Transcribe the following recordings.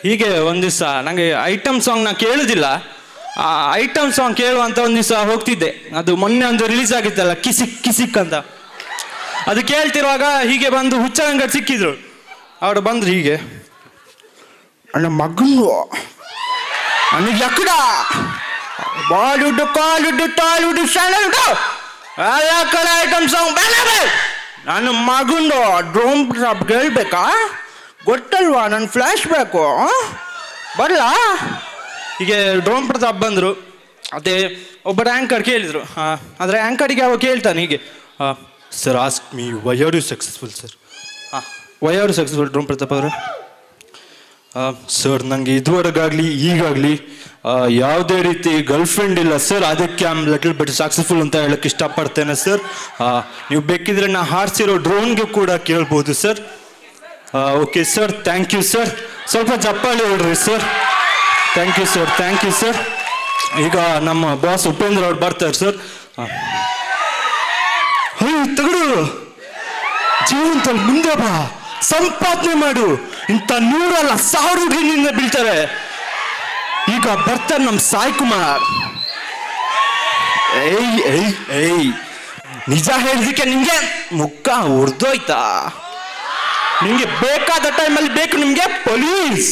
ಹೀಗೆ ಒಂದು ದಿವಸ ನನಗೆ ಐಟಮ್ ಸಾಂಗ್ ನಾ ಕೇಳುದಿಲ್ಲ, ಆ ಐಟಮ್ ಸಾಂಗ್ ಕೇಳುವಂತ ಒಂದು ದಿವಸ ಹೋಗ್ತಿದ್ದೆ. ಅದು ಮೊನ್ನೆ ಒಂದು ರಿಲೀಸ್ ಆಗಿತ್ತಲ್ಲ, ಕಿಸಿಕ್ ಕಿಸಿಕ್ ಅಂತ. ಅದು ಕೇಳ್ತಿರುವಾಗ ಹೀಗೆ ಬಂದು ಹುಚ್ಚರಂಗಡ್ ಸಿಕ್ಕಿದ್ರು. ಅವರು ಬಂದ್ರು ಹೀಗೆ, ನನ್ನ ಮಗನು ನನಗೆ ಎಕ್ಕಡ ಬಾಲಿವುಡ್ ಕಾಲಿವುಡ್ ಟಾಲಿವುಡ್ ಶಾಲಿವುಡ್ ಎಲ್ಲ ಕಡೆ ಐಟಮ್ ಸಾಂಗ್ ಬೇಡ. ನನ್ನ ಮಗಂದು ಡ್ರೋನ್ ಪ್ರತಾಪ್ ಕೇಳ್ಬೇಕಾ? ಗೊತ್ತಲ್ವಾ ನನ್ನ ಫ್ಲ್ಯಾಶ್ ಬ್ಯಾಕು ಬರಲ್ಲ. ಹೀಗೆ ಡ್ರೋನ್ ಪ್ರತಾಪ್ ಬಂದರು. ಅದೇ ಒಬ್ಬರು ಆ್ಯಂಕರ್ ಕೇಳಿದರು. ಆದರೆ ಆ್ಯಂಕರಿಗೆ ಅವ ಕೇಳ್ತಾನೆ ಹೀಗೆ, sir ask me why are you successful sir. Why are you successful drone Pratap ಅವರು? ಸರ್ ನನಗೆ ಇದುವರೆಗಾಗಲಿ ಈಗಾಗಲಿ ಯಾವುದೇ ರೀತಿ ಗರ್ಲ್ಫ್ರೆಂಡ್ ಇಲ್ಲ ಸರ್, ಅದಕ್ಕೆ I am little bit successful ಅಂತ ಹೇಳಕ್ಕೆ ಇಷ್ಟಪಡ್ತೇನೆ ಸರ್. ನೀವು ಬೇಕಿದ್ರೆ ನಾ ಹಾರಿಸಿರೋ ಡ್ರೋನ್ಗೆ ಕೂಡ ಕೇಳ್ಬೋದು sir. Okay sir, thank you sir. ಸ್ವಲ್ಪ ಚಪ್ಪಾಳಿ ಹೇಳ್ರಿ sir. Thank you sir, thank you sir. ಈಗ ನಮ್ಮ ಬಾಸ್ ಉಪೇಂದ್ರ ಅವ್ರು ಬರ್ತಾರೆ ಸರ್. ತಗಡು ಜೀವಂತಲ್ಲಿ ಮುಂದೆ ಬಾ, ಸಂಪಾದನೆ ಮಾಡು, ಇಂಥ 100 ಅಲ್ಲ 1000 ಹುಡುಗಿನಿಂದ ಬೀಳ್ತಾರೆ. ಈಗ ಬರ್ತಾರೆ ನಮ್ಮ ಸಾಯಿ ಕುಮಾರ್. ಏಯ್ ಏಯ್ ಏಯ್, ನಿಜ ಹೇಳಿದಕ್ಕೆ ನಿಂಗೆ ಮುಖ ಉರ್ದೋಯ್ತಾ? ನಿಂಗೆ ಬೇಕಾದ ಟೈಮಲ್ಲಿ ಬೇಕು ನಿಮ್ಗೆ ಪೊಲೀಸ್,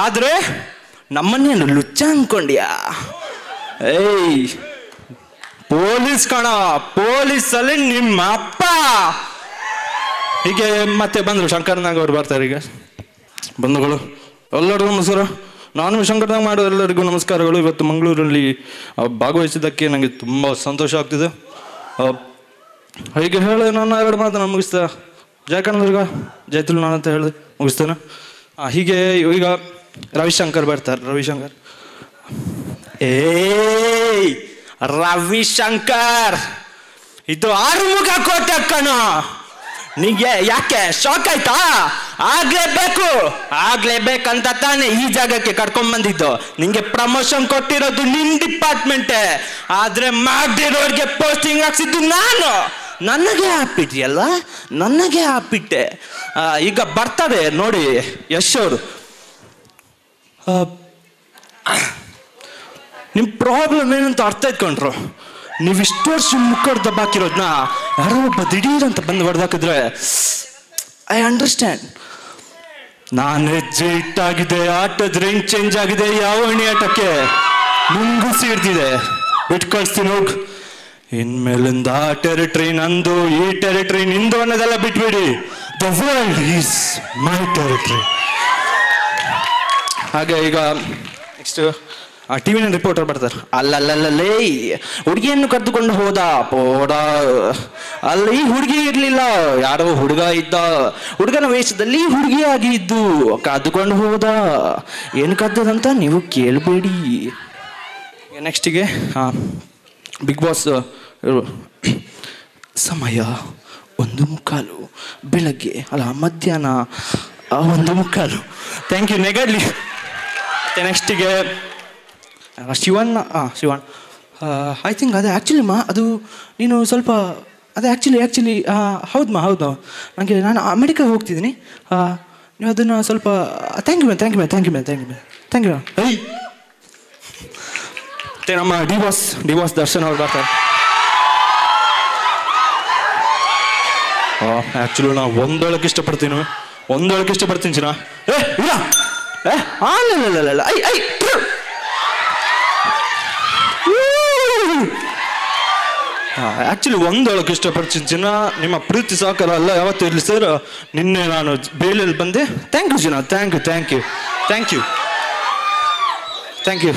ಆದ್ರೆ ನಮ್ಮನ್ನೇನು ಲುಚ್ಚ ಅನ್ಕೊಂಡ್ಯಾ? ಏಯ್ ಪೊಲೀಸ್ ಕಣ, ಪೊಲೀಸಲ್ಲಿ ನಿಮ್ಮ ಅಪ್ಪ. ಹೀಗೆ ಮತ್ತೆ ಬಂದರು ಶಂಕರ್ನಾಗ್ ಅವ್ರು ಬರ್ತಾರೆ. ಈಗ ಬಂಧುಗಳು ಎಲ್ಲರಿಗೂ ನಮಸ್ಕಾರ. ನಾನು ಶಂಕರ್ನಾಗ್ ಮಾಡೋ ಎಲ್ಲರಿಗೂ ನಮಸ್ಕಾರಗಳು. ಇವತ್ತು ಮಂಗಳೂರಲ್ಲಿ ಭಾಗವಹಿಸಿದ್ದಕ್ಕೆ ನನಗೆ ತುಂಬ ಸಂತೋಷ ಆಗ್ತಿದೆ. ಹೀಗೆ ಹೇಳಿ ನಾನು 2 ಮಾತನ್ನು ಮುಗಿಸ್ತಾ, ಜಯ ಕನ್ನಡದುರ್ಗ, ಜಯ ತುಳುನಾಡು ಅಂತ ಹೇಳಿದೆ ಮುಗಿಸ್ತೇನೆ. ಹೀಗೆ ಈಗ ರವಿಶಂಕರ್ ಬರ್ತಾರೆ. ರವಿಶಂಕರ್, ಏಯ್ ರವಿಶಂಕರ್, ಇದು 6 ಮುಖ ಕೋಟೆ ಕಣ. ನಿಂಗೆ ಯಾಕೆ ಶಾಕ್ ಆಯ್ತಾ? ಆಗ್ಲೇಬೇಕಂತ ತಾನೇ ಈ ಜಾಗಕ್ಕೆ ಕರ್ಕೊಂಡ್ ಬಂದಿದ್ದು. ನಿಂಗೆ ಪ್ರಮೋಷನ್ ಕೊಟ್ಟಿರೋದು ನಿನ್ ಡಿಪಾರ್ಟ್ಮೆಂಟೇ, ಆದ್ರೆ ಮಾಡಿರೋರ್ಗೆ ಪೋಸ್ಟಿಂಗ್ ಹಾಕ್ಸಿದ್ದು ನಾನು. ನನಗೆ ಹಾಕ್ಬಿಟ್ಟಿಯಲ್ಲ, ನನಗೆ ಹಾಕ್ಬಿಟ್ಟೆ. ಈಗ ಬರ್ತಾರೆ ನೋಡಿ ಯಶ್ ಅವರು. ನಿಮ್ಮ ಪ್ರಾಬ್ಲಮ್ ಏನಂತ ಅರ್ಥ ಇಟ್ಕೊಂಡ್ರು. ನೀವು ಇಷ್ಟು ವರ್ಷ ಮುಕ್ಕಡ್ ದಬ್ಬಾಕಿರೋದನ್ನ ಯಾರೋ ಒಬ್ಬ ದಿಢೀರ್ ಅಂತ ಬಂದು ಹೊಡೆದಾಕಿದ್ರೆ ಐ ಅಂಡರ್ಸ್ಟ್ಯಾಂಡ್. ನಾನು ಹೆಜ್ಜೆ ಇಟ್ಟಾಗಿದೆ, ಆಟದ ರೇಂಜ್ ಚೇಂಜ್ ಆಗಿದೆ, ಯಾವ ಹಣಿ ಆಟಕ್ಕೆ ಮುಂಗುಸಿ ಹಿಡ್ದಿದೆ. ಬಿಟ್ಟು ಕಳಿಸ್ತೀನಿ ಹೋಗಿ. ಇನ್ಮೇಲಿಂದ ಆ ಟೆರಿಟರಿ ನಂದು, ಈ ಟೆರಿಟರಿ ನಿಂದು ಅನ್ನೋದೆಲ್ಲ ಬಿಟ್ಬಿಡಿ. The world is my territory. ಹಾಗೆ ಈಗ ನೆಕ್ಸ್ಟ್ ಟಿವಿನ ರಿಪೋರ್ಟರ್ ಬರ್ತಾರೆ. ಅಲ್ಲಲ್ಲೇ ಹುಡುಗಿಯನ್ನು ಕರೆದುಕೊಂಡು ಹೋದ ಅಲ್ಲಿ ಹುಡುಗಿ ಇರ್ಲಿಲ್ಲ, ಯಾರೋ ಹುಡುಗ ಇದ್ದ. ಹುಡುಗನ ವೇಷದಲ್ಲಿ ಹುಡುಗಿಯಾಗಿ ಇದ್ದು ಕದ್ದುಕೊಂಡು ಹೋದ. ಏನು ಕದ್ದದಂತ ನೀವು ಕೇಳಬೇಡಿ. ನೆಕ್ಸ್ಟಿಗೆ ಬಿಗ್ ಬಾಸ್ ಸಮಯ 1:15 ಬೆಳಗ್ಗೆ, ಅಲ್ಲ ಮಧ್ಯಾಹ್ನ 1:15. ಥ್ಯಾಂಕ್ ಯು ನೆಗಡ್ಲಿ. ಮತ್ತೆ ನೆಕ್ಸ್ಟಿಗೆ ಶಿವನ್. ಐ ಥಿಂಕ್ ಅದೇ ಆ್ಯಕ್ಚುಲಿ ಅದು ನೀನು ಸ್ವಲ್ಪ ಅದೇ ಆ್ಯಕ್ಚುಲಿ ಹೌದು ನನಗೆ ನಾನು ಅಮೆರಿಕಾಗೆ ಹೋಗ್ತಿದ್ದೀನಿ. ನೀವು ಅದನ್ನು ಸ್ವಲ್ಪ ಥ್ಯಾಂಕ್ ಯು ಮತ್ತೆ ನಮ್ಮ ಡಿ ಬಾಸ್ ದರ್ಶನ್ ಅವ್ರು ಬರ್ತಾರೆ. ಆ್ಯಕ್ಚುಲಿ ನಾವು ಒಂದೊಳಕ್ಕೆ ಇಷ್ಟಪಡ್ತೀನಿ ಚಿನ್ನ. ಆ್ಯಕ್ಚುಲಿ ಒಂದೊಳಗೆ ಇಷ್ಟಪಡ್ತೀನಿ ಚಿನ್ನ. ನಿಮ್ಮ ಪ್ರೀತಿ ಸಹಕಾರ ಅಲ್ಲ ಯಾವತ್ತೂ ಇರಲಿ ಸರ್. ನಿನ್ನೆ ನಾನು ಬೇಲಲ್ಲಿ ಬಂದೆ. ಥ್ಯಾಂಕ್ ಯು ಚಿನ್ನ, ಥ್ಯಾಂಕ್ ಯು